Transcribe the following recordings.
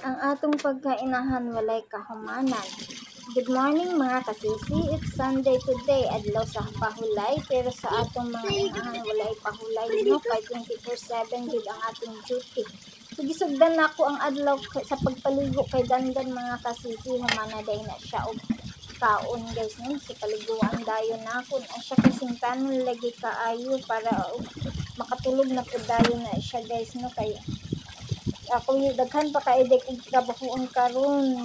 Ang atong pagkainahan walay kahumanan. Good morning mga kasisi, it's Sunday today, adlaw sa pahulay, pero sa atong mga inahan walay pahulay no, kay 24/7 gid ang ating duty. So gisugdan nako ang adlaw sa pagpaligo kay dandan mga kasisi, humana day na siya og kaon guys no, sa paliguan dayon nako na siya kasintanon lagi kaayo para makatulog na pud dayon na siya guys no, kay ako yung daghan pa kay dek trabahoon karon.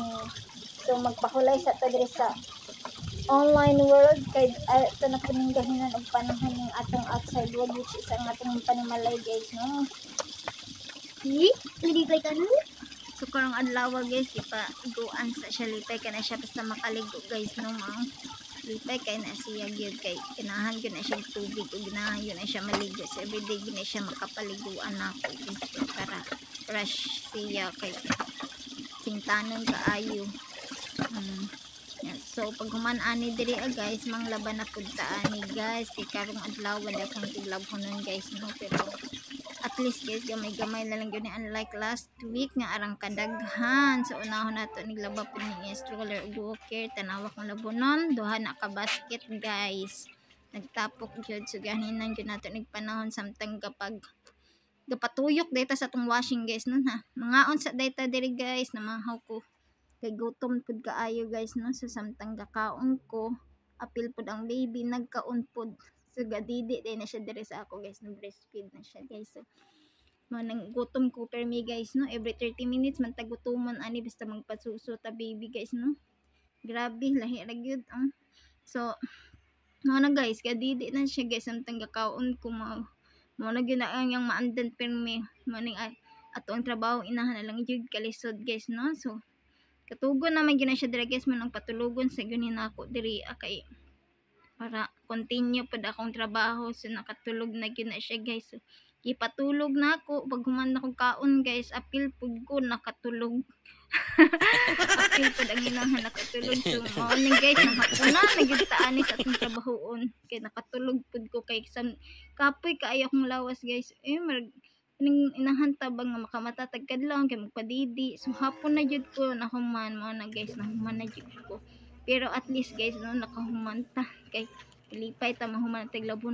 So magpahulay sa ta diri sa online world kay ito na paninggahinan og panahon ng atong outside world which is ang atong panimalay guys no. Nalipay ka nun? So karong adlaw guys ipa-iguan sa siya lipay kay na siya basta makaligo guys no mga lipay kay na siya gyud kay ganahan gyud na siya tubig ug ganahan gyud na siya maligo so everyday gyud na siya makapaliguan nako guys para fresh siya kay sintanon kaayo. Yan. So pag human ani diri guys manglaban na pud ta ani guys kay karong adlaw wala kang tiglabhonon guys no, pero at least guys gamay-gamay na lang yun unlike last week nga arang kadaghan sa unahon nato niglaba po ni stroller ug walker tanawak ng labonon duha na ka basket guys nagtapok jud so gahinan jud nato nigpanahon samtang kapag gapatuyok data sa tong washing guys no ha mangaon sa data diri guys namahaw ko kay gutom pud kaayo guys no so samtang gakaon ko apil pud ang baby nagkaon pud so gadidi din na siya diri sa ako guys no breastfeed na siya guys so manang gutom ko per me guys no every 30 minutes man tagutomon ani basta magpasuso ta baby guys no grabe lahi ra gyud so mo na guys gadidi na siya guys samtang gakaon ko mo na gyud na ang maandan per me maning ato ang trabaho inahan na lang jud kalisod guys no so katugon naman gyud na siya diri guys manang patulugon sa gyud nako diri kay para continue pud akong trabaho so nakatulog na gyud na siya guys so ipatulog na ako pag human na kong kaon guys apil pud ko nakatulog apil pud ang inahan nakatulog so morning guys nahapuna na gyud ta ani sa atong trabahoon kay nakatulog pud ko kay kapoy kaayo akong lawas guys ning inahan tabang nga makamatatag kadlaw kay magpadidi so hapon na jud ko nahuman mo na guys nahuman na jud ko pero at least guys no nakahuman ta kay lipay ta mahuman taglabon